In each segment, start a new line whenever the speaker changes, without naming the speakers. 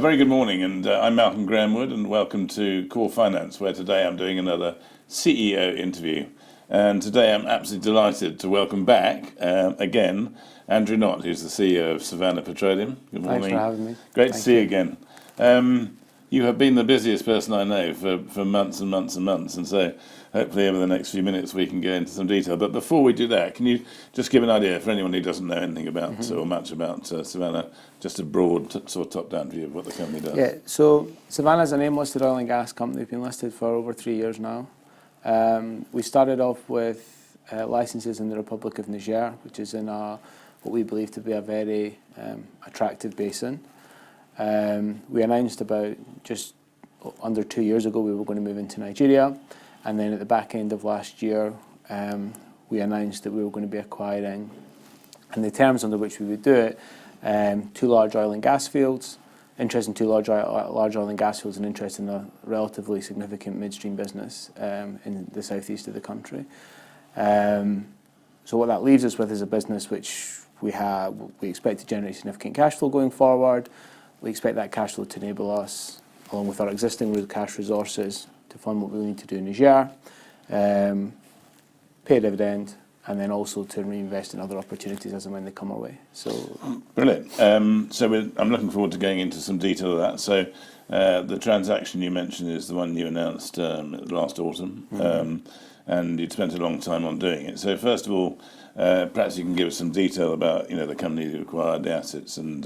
Very good morning, and I'm Malcolm Grahamwood, and welcome to Core Finance, where today I'm doing another CEO interview. And today I'm absolutely delighted to welcome back, again, Andrew Knott, who's the CEO of Savannah Petroleum. Good morning.
Thanks for having me.
Great to see you again. You have been the busiest person I know for months and months and months, and so hopefully over the next few minutes we can get into some detail. But before we do that, can you just give an idea for anyone who doesn't know anything about or much about Savannah, just a broad sort of top-down view of what the company does?
Yeah, so Savannah is a name-listed oil and gas company. We've been listed for over 3 years now. We started off with licenses in the Republic of Niger, which is in what we believe to be a very attractive basin. We announced about just under 2 years ago we were going to move into Nigeria, and then at the back end of last year we announced that we were going to be acquiring, and the terms under which we would do it, 2 large oil and gas fields, interest in 2 large oil and gas fields, and interest in a relatively significant midstream business in the southeast of the country. So what that leaves us with is a business which we expect to generate significant cash flow going forward. We expect that cash flow to enable us, along with our existing cash resources, to fund what we need to do in Niger, pay a dividend, and then also to reinvest in other opportunities as and when they come our way. So
brilliant. I'm looking forward to going into some detail of that. So the transaction you mentioned is the one you announced last autumn, and you'd spent a long time on doing it. So first of all, perhaps you can give us some detail about the company you acquired, the assets, and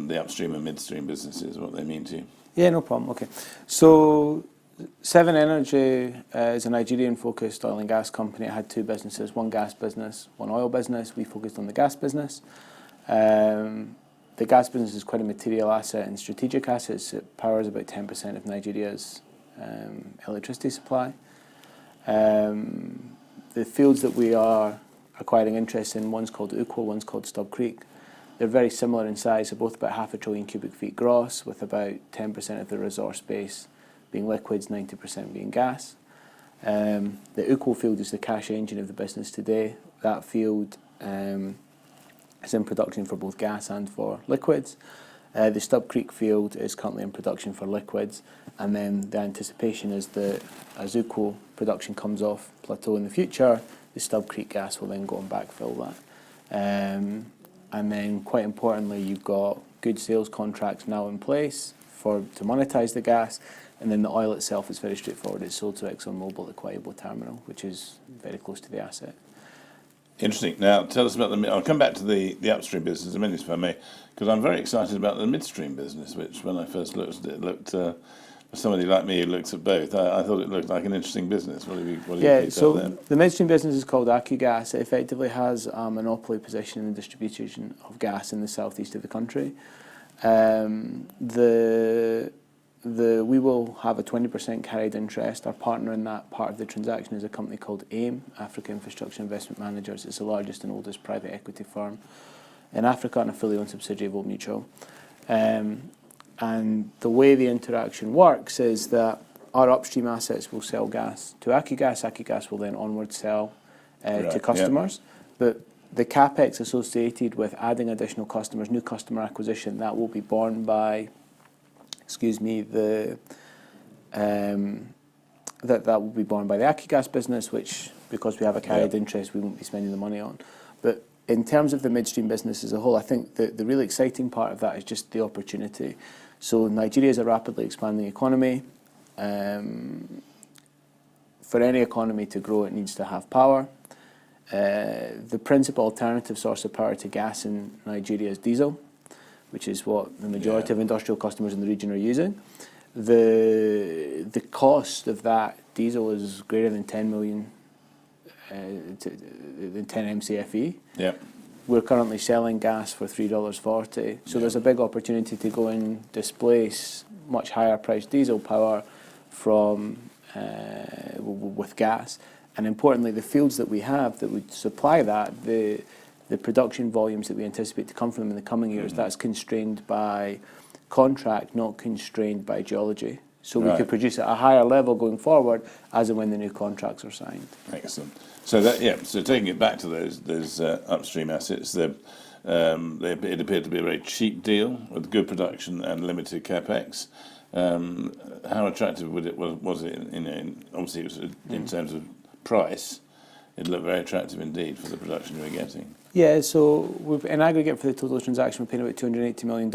the upstream and midstream businesses, what they mean to you.
Yeah, no problem. Okay, so Seven Energy is a Nigerian-focused oil and gas company. It had 2 businesses, one gas business, one oil business. We focused on the gas business. The gas business is quite a material asset and strategic asset. It powers about 10% of Nigeria's electricity supply. The fields that we are acquiring interest in, one's called Ukwa, one's called Stub Creek. They're very similar in size. They're both about 500 billion cubic feet gross, with about 10% of the resource base being liquids, 90% being gas. The Ukwa field is the cash engine of the business today. That field is in production for both gas and for liquids. The Stub Creek field is currently in production for liquids, and then the anticipation is that as Ukwa production comes off plateau in the future, the Stub Creek gas will then go and backfill that. And then, quite importantly, you've got good sales contracts now in place to monetize the gas, and then the oil itself is very straightforward. It's sold to ExxonMobil at Quaybo Terminal, which is very close to the asset.
Interesting. Now, tell us about I'll come back to the upstream business in a minute, if I may, because I'm very excited about the midstream business, which when I first looked at it, looked for somebody like me who looks at both, I thought it looked like an interesting business. What do you think
so
there?
The midstream business is called AccuGas. It effectively has a monopoly position in the distribution of gas in the southeast of the country. We will have a 20% carried interest. Our partner in that part of the transaction is a company called AIM, Africa Infrastructure Investment Managers. It's the largest and oldest private equity firm in Africa and a fully owned subsidiary of Old Mutual. And the way the interaction works is that our upstream assets will sell gas to AccuGas. AccuGas will then onward sell to customers. Yeah. But the capex associated with adding additional customers, new customer acquisition, that will be borne by, that will be borne by the AccuGas business, which, because we have a carried interest, we won't be spending the money on. But in terms of the midstream business as a whole, I think the really exciting part of that is just the opportunity. So Nigeria is a rapidly expanding economy. For any economy to grow, it needs to have power. The principal alternative source of power to gas in Nigeria is diesel, which is what the majority of industrial customers in the region are using. The cost of that diesel is greater than 10 million, than 10 MCFE.
Yeah.
We're currently selling gas for $3.40, so there's a big opportunity to go and displace much higher priced diesel power from with gas. And importantly, the fields that we have that would supply that, the production volumes that we anticipate to come from them in the coming years, that's constrained by contract, not constrained by geology. So we could produce at a higher level going forward as and when the new contracts are signed.
Excellent. So so taking it back to those upstream assets, it appeared to be a very cheap deal with good production and limited capex. How attractive was it? Obviously, it was in terms of price. It looked very attractive indeed for the production you were getting.
Yeah, so in aggregate for the total transaction, we're paying about $280 million.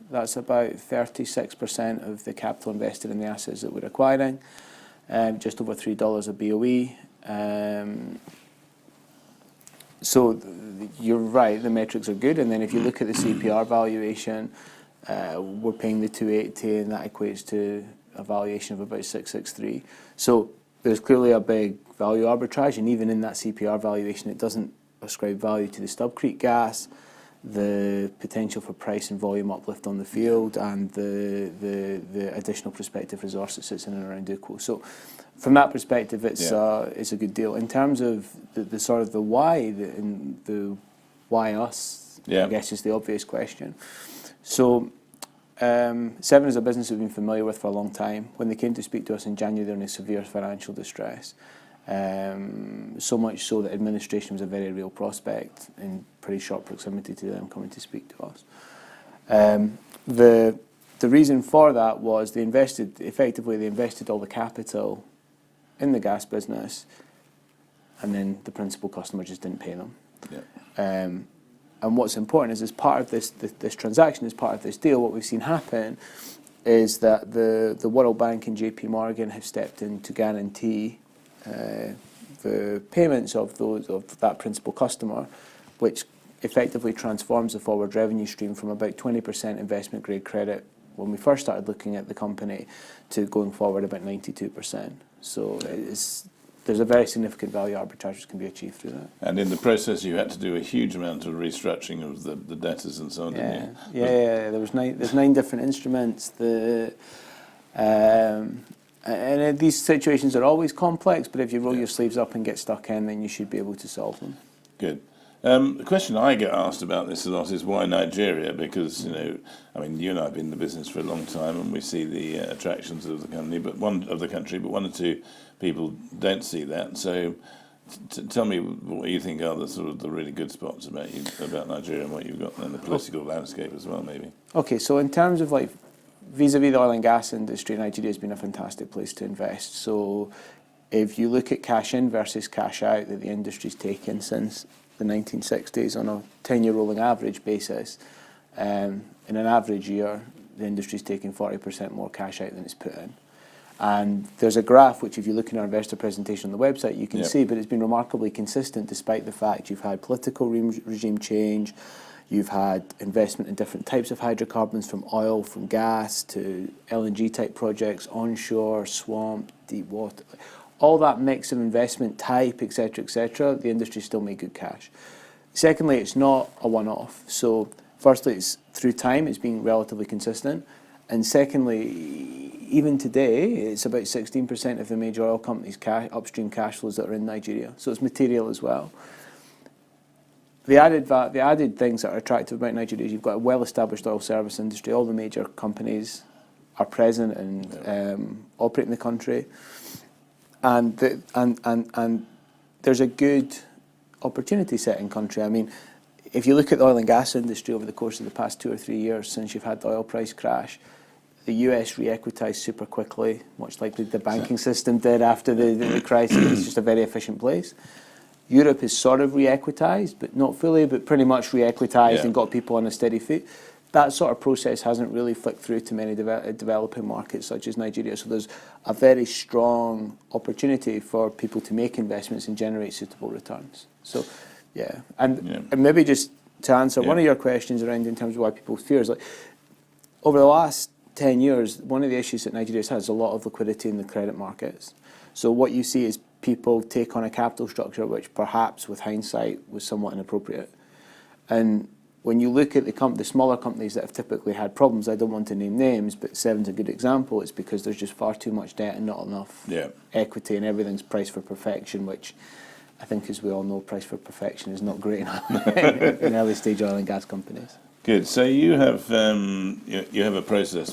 That's about 36% of the capital invested in the assets that we're acquiring, just over $3 a BOE. So you're right, the metrics are good. And then if you look at the CPR valuation, we're paying the 280, and that equates to a valuation of about 663. So there's clearly a big value arbitrage, and even in that CPR valuation, it doesn't ascribe value to the Stub Creek gas, the potential for price and volume uplift on the field, and the additional prospective resource that sits in and around Ukko. So from that perspective, it's a good deal. In terms of the sort of the why, the why us, I guess is the obvious question. So Seven is a business we've been familiar with for a long time. When they came to speak to us in January, they were in severe financial distress. So much so that administration was a very real prospect in pretty short proximity to them coming to speak to us. The reason for that was they invested all the capital in the gas business, and then the principal customer just didn't pay them. Yeah. And what's important is, as part of this transaction, as part of this deal, what we've seen happen is that the World Bank and JP Morgan have stepped in to guarantee the payments of that principal customer, which effectively transforms the forward revenue stream from about 20% investment grade credit when we first started looking at the company to going forward about 92%. So there's a very significant value arbitrage that can be achieved through that. And
in the process, you had to do a huge amount of restructuring of the debtors and so on, didn't you?
Yeah. There's 9 different instruments. And these situations are always complex, but if you roll your sleeves up and get stuck in, then you should be able to solve them.
Good. The question I get asked about this a lot is why Nigeria? Because, you and I have been in the business for a long time, and we see the attractions of the country, but one or two people don't see that. So tell me what you think are the really good spots about Nigeria and what you've got in the political landscape as well, maybe.
Okay, so in terms of vis-a-vis the oil and gas industry, Nigeria has been a fantastic place to invest. So if you look at cash in versus cash out that the industry's taken since the 1960s on a 10-year rolling average basis, in an average year, the industry's taken 40% more cash out than it's put in. And there's a graph which, if you look in our investor presentation on the website, you can see, but it's been remarkably consistent despite the fact you've had political regime change, you've had investment in different types of hydrocarbons, from oil, from gas, to LNG type projects, onshore, swamp, deep water. All that mix of investment type, etc., the industry still made good cash. Secondly, it's not a one-off. So firstly, it's through time, it's been relatively consistent. And secondly, even today, it's about 16% of the major oil companies' upstream cash flows that are in Nigeria. So it's material as well. The added things that are attractive about Nigeria is you've got a well-established oil service industry. All the major companies are present and operate in the country. And there's a good opportunity set in country. If you look at the oil and gas industry over the course of the past 2 or 3 years since you've had the oil price crash, the US re-equitized super quickly, much like the banking system did after the crisis. It's just a very efficient place. Europe is sort of re-equitized, but not fully, but pretty much re-equitized and got people on a steady foot. That sort of process hasn't really flicked through to many developing markets such as Nigeria. So there's a very strong opportunity for people to make investments and generate suitable returns. So, and maybe just to answer one of your questions around in terms of why people fear is over the last 10 years, one of the issues that Nigeria's had is a lot of liquidity in the credit markets. So what you see is people take on a capital structure which perhaps with hindsight was somewhat inappropriate. And when you look at the smaller companies that have typically had problems, I don't want to name names, but Seven's a good example. It's because there's just far too much debt and not enough equity, and everything's priced for perfection, which I think, as we all know, price for perfection is not great in early stage oil and gas companies.
Good. So you have a process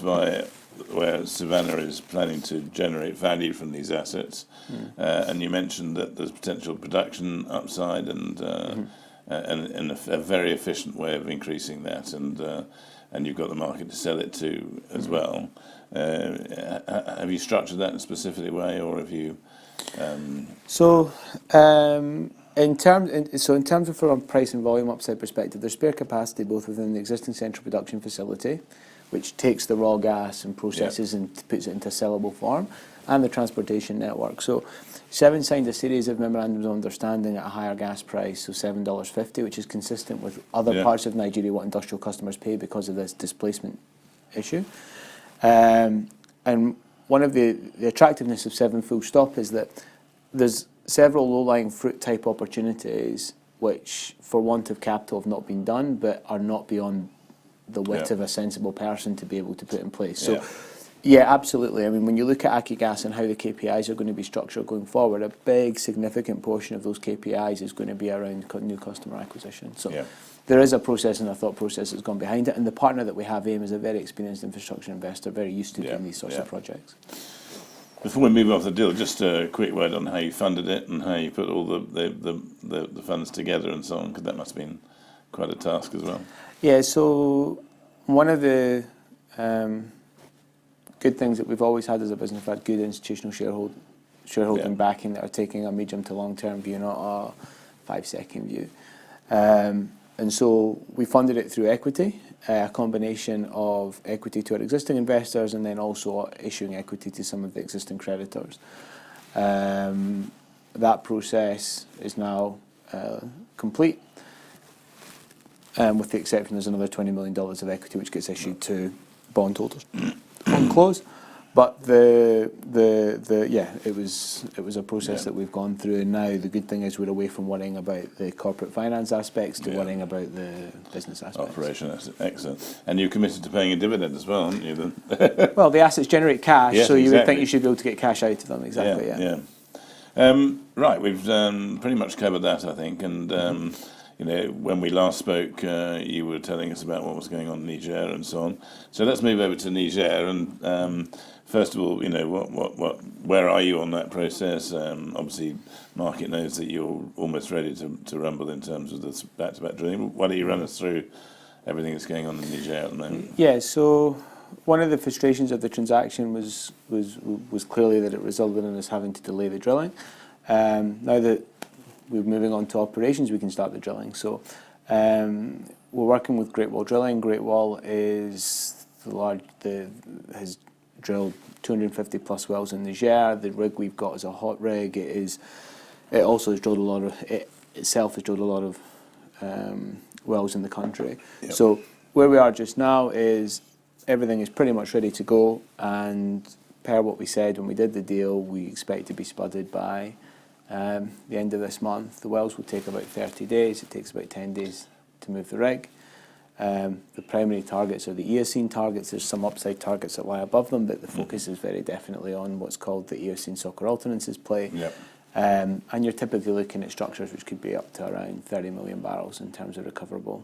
where Savannah is planning to generate value from these assets, and you mentioned that there's potential production upside and a very efficient way of increasing that, and you've got the market to sell it to as well. Have you structured that in a specific way, or have you?
In terms of from a price and volume upside perspective, there's spare capacity both within the existing central production facility, which takes the raw gas and processes and puts it into a sellable form, and the transportation network. So Seven signed a series of memorandums of understanding at a higher gas price, so $7.50, which is consistent with other parts of Nigeria, what industrial customers pay because of this displacement issue. And one of the attractiveness of Seven full stop is that there's several low-lying fruit type opportunities which, for want of capital, have not been done, but are not beyond the wit of a sensible person to be able to put in place. So, absolutely. I mean, when you look at Aki Gas and how the KPIs are going to be structured going forward, a big, significant portion of those KPIs is going to be around new customer acquisition. So there is a process and a thought process that's gone behind it, and the partner that we have, AIM, is a very experienced infrastructure investor, very used to doing these sorts of projects.
Before we move off the deal, just a quick word on how you funded it and how you put all the funds together and so on, because that must have been quite a task as well.
Yeah, so one of the good things that we've always had as a business, we've had good institutional shareholding backing that are taking a medium to long-term view, not a 5-second view. And so we funded it through equity, a combination of equity to our existing investors and then also issuing equity to some of the existing creditors. That process is now complete, with the exception there's another $20 million of equity which gets issued to bondholders on close. But it was a process that we've gone through, and now the good thing is we're away from worrying about the corporate finance aspects to worrying about the business aspects.
Operation, that's excellent. And you're committed to paying a dividend as well, aren't you? Then?
Well, the assets generate cash, so you would think you should be able to get cash out of them. Exactly.
Right, we've pretty much covered that, I think, and. When we last spoke, you were telling us about what was going on in Niger and so on. So let's move over to Niger. And first of all, where are you on that process? Obviously, market knows that you're almost ready to rumble in terms of this back-to-back drilling. Why don't you run us through everything that's going on in Niger at the moment?
Yeah. So one of the frustrations of the transaction was clearly that it resulted in us having to delay the drilling. Now that we're moving on to operations, we can start the drilling. So we're working with Great Wall Drilling. Great Wall is has drilled 250 plus wells in Niger. The rig we've got is a hot rig. It also has drilled a lot of wells in the country. So where we are just now is everything is pretty much ready to go, and per what we said when we did the deal, we expect to be spudded by the end of this month. The wells will take about 30 days. It takes about 10 days to move the rig. The primary targets are the Eocene targets. There's some upside targets that lie above them, but the focus is very definitely on what's called the Eocene soccer alternances play. And you're typically looking at structures which could be up to around 30 million barrels in terms of recoverable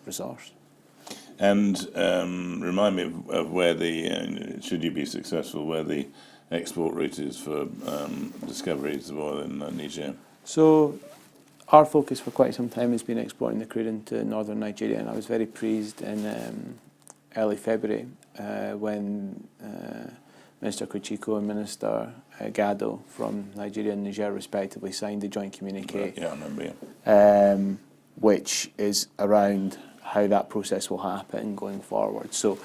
resource.
And remind me of where should you be successful, where the export route is for discoveries of oil in Niger?
So our focus for quite some time has been exporting the crude into northern Nigeria, and I was very pleased in early February when Minister Kuchiko and Minister Gado from Nigeria and Niger respectively signed the joint communique.
Yeah, I remember.
Which is around how that process will happen going forward. So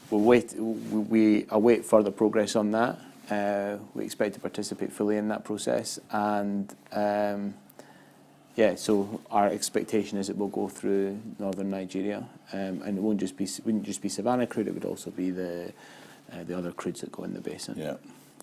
we await further progress on that. We expect to participate fully in that process, and so our expectation is it will go through northern Nigeria, and it wouldn't just be Savannah crude; it would also be the other crudes that go in the basin.
Yeah.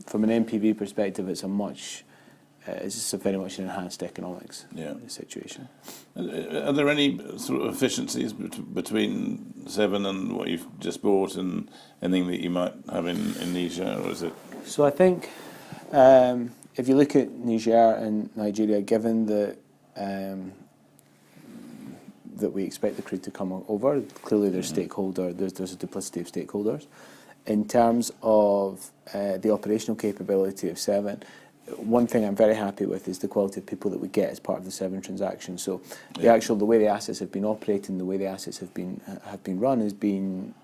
From an NPV perspective, it's very much an enhanced economics situation.
Are there any sort of efficiencies between Seven and what you've just bought and anything that you might have in Niger, or is it?
So I think if you look at Niger and Nigeria, given that we expect the crude to come over, clearly there's a duplicity of stakeholders. in terms of the operational capability of Seven, one thing I'm very happy with is the quality of people that we get as part of the Seven transaction. So the way the assets have been operating, the way the assets have been run has been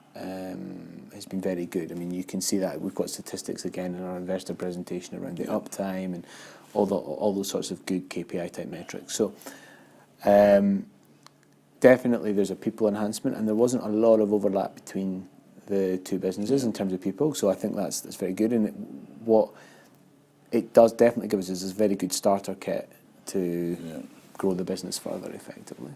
very good. I mean, you can see that we've got statistics again in our investor presentation around the uptime and all those sorts of good KPI type metrics. So definitely there's a people enhancement, and there wasn't a lot of overlap between the two businesses in terms of people. So I think that's very good, and what it does definitely give us is a very good starter kit to grow the business further effectively.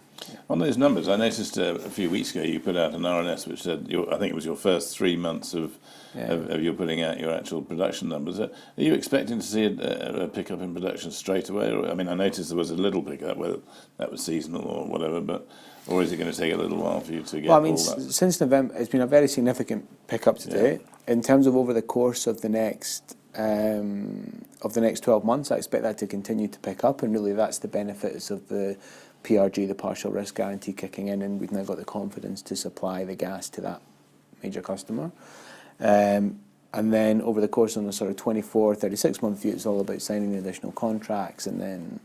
On those numbers, I noticed a few weeks ago you put out an RNS which said, I think it was your first 3 months of you putting out your actual production numbers. Are you expecting to see a pickup in production straight away? I mean, I noticed there was a little pickup, whether that was seasonal or whatever, or is it going to take a little while for you to get all that?
Since November, it's been a very significant pickup to date. In terms of over the course of the next 12 months, I expect that to continue to pick up, and really that's the benefits of the PRG, the partial risk guarantee, kicking in, and we've now got the confidence to supply the gas to that major customer. And then over the course of a sort of 24, 36 month view, it's all about signing the additional contracts and then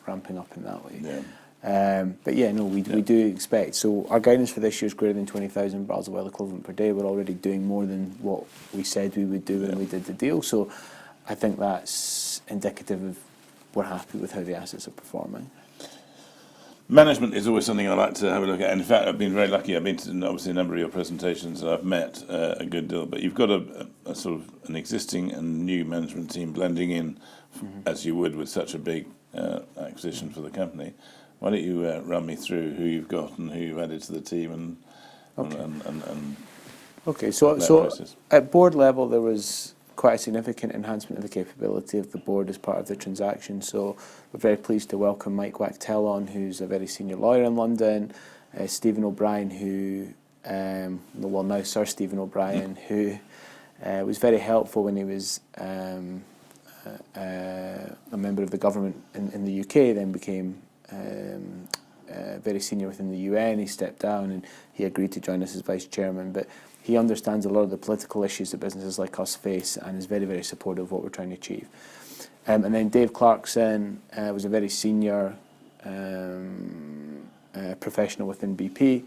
ramping up in that way. We do expect. So our guidance for this year is greater than 20,000 barrels of oil equivalent per day. We're already doing more than what we said we would do when we did the deal. So I think that's indicative of we're happy with how the assets are performing.
Management is always something I like to have a look at. And in fact, I've been very lucky. I've been to obviously a number of your presentations, and I've met a good deal. But you've got a sort of an existing and new management team blending in, as you would with such a big acquisition for the company. Why don't you run me through who you've got and who you've added to the team
So at board level, there was quite a significant enhancement of the capability of the board as part of the transaction. So we're very pleased to welcome Mike Wachtel on, who's a very senior lawyer in London, Stephen O'Brien, now Sir Stephen O'Brien, who was very helpful when he was a member of the government in the UK, then became very senior within the UN. He stepped down and he agreed to join us as vice chairman, but he understands a lot of the political issues that businesses like us face and is very, very supportive of what we're trying to achieve. And then Dave Clarkson was a very senior professional within BP,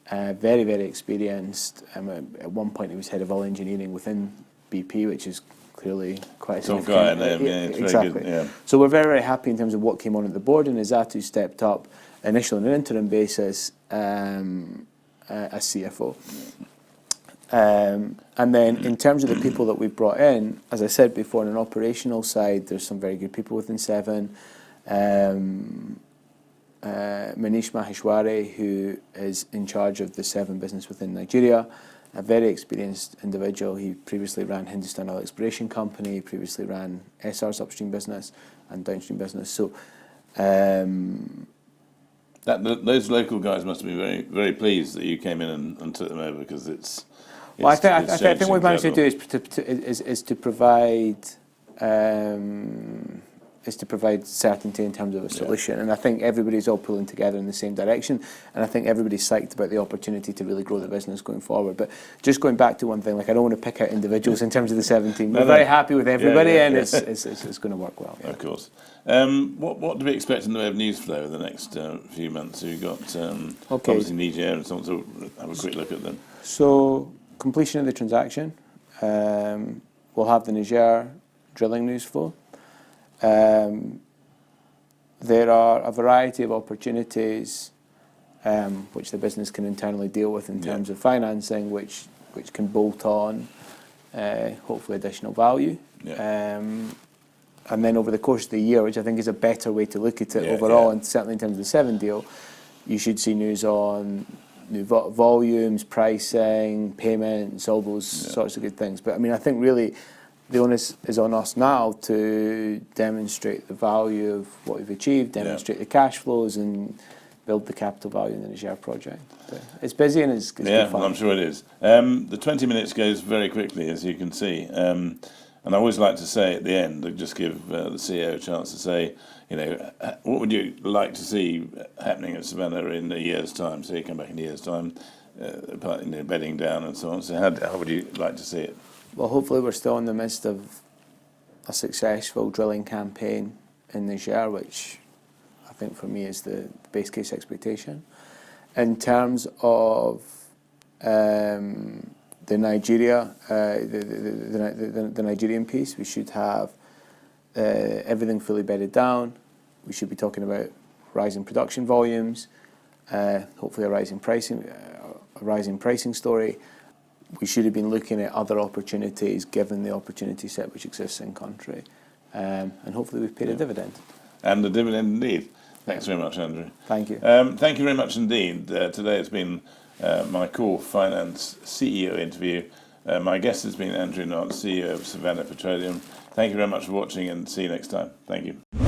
very, very experienced. At one point he was head of all engineering within BP, which is clearly quite a significant
exactly. Very good,
So we're very, very happy in terms of what came on at the board, and Izatu stepped up initially on an interim basis as CFO. And then in terms of the people that we've brought in, as I said before, on an operational side, there's some very good people within Seven. Manish Maheshwari, who is in charge of the Seven business within Nigeria, a very experienced individual. He previously ran Hindustan Oil Exploration Company, previously ran SR's upstream business and downstream business. So
those local guys must have been very, very pleased that you came in and took them over, because it's.
Well, I think what we've managed to do is to provide certainty in terms of a solution, and I think everybody's all pulling together in the same direction, and I think everybody's psyched about the opportunity to really grow the business going forward. But just going back to one thing, I don't want to pick out individuals in terms of the 17. We're very happy with everybody, and it's going to work well.
Of course. What do we expect in the way of news flow over the next few months? So you've got obviously Niger and so on, so have a quick look at them.
So completion of the transaction, we'll have the Niger drilling news flow. There are a variety of opportunities which the business can internally deal with in terms of financing, which can bolt on hopefully additional value. And then over the course of the year, which I think is a better way to look at it overall, and certainly in terms of the Seven deal, you should see news on new volumes, pricing, payments, all those sorts of good things. But I mean, I think really the onus is on us now to demonstrate the value of what we've achieved, demonstrate the cash flows, and build the capital value in the Niger project. But it's busy and it's good fun.
I'm sure it is. The 20 minutes goes very quickly, as you can see. And I always like to say at the end, just give the CEO a chance to say, what would you like to see happening at Savannah in a year's time? So you come back in a year's time. bedding down and so on. So how would you like to see it?
Well, hopefully we're still in the midst of a successful drilling campaign in Niger, which I think for me is the base case expectation. In terms of the Nigerian piece, we should have everything fully bedded down. We should be talking about rising production volumes, hopefully a rising pricing story. We should have been looking at other opportunities given the opportunity set which exists in country, and hopefully we've paid a dividend.
And the dividend indeed. Thanks very much, Andrew.
Thank you.
Thank you very much indeed. Today it's been my Core Finance CEO interview. My guest has been Andrew Knott, CEO of Savannah Petroleum. Thank you very much for watching, and see you next time. Thank you.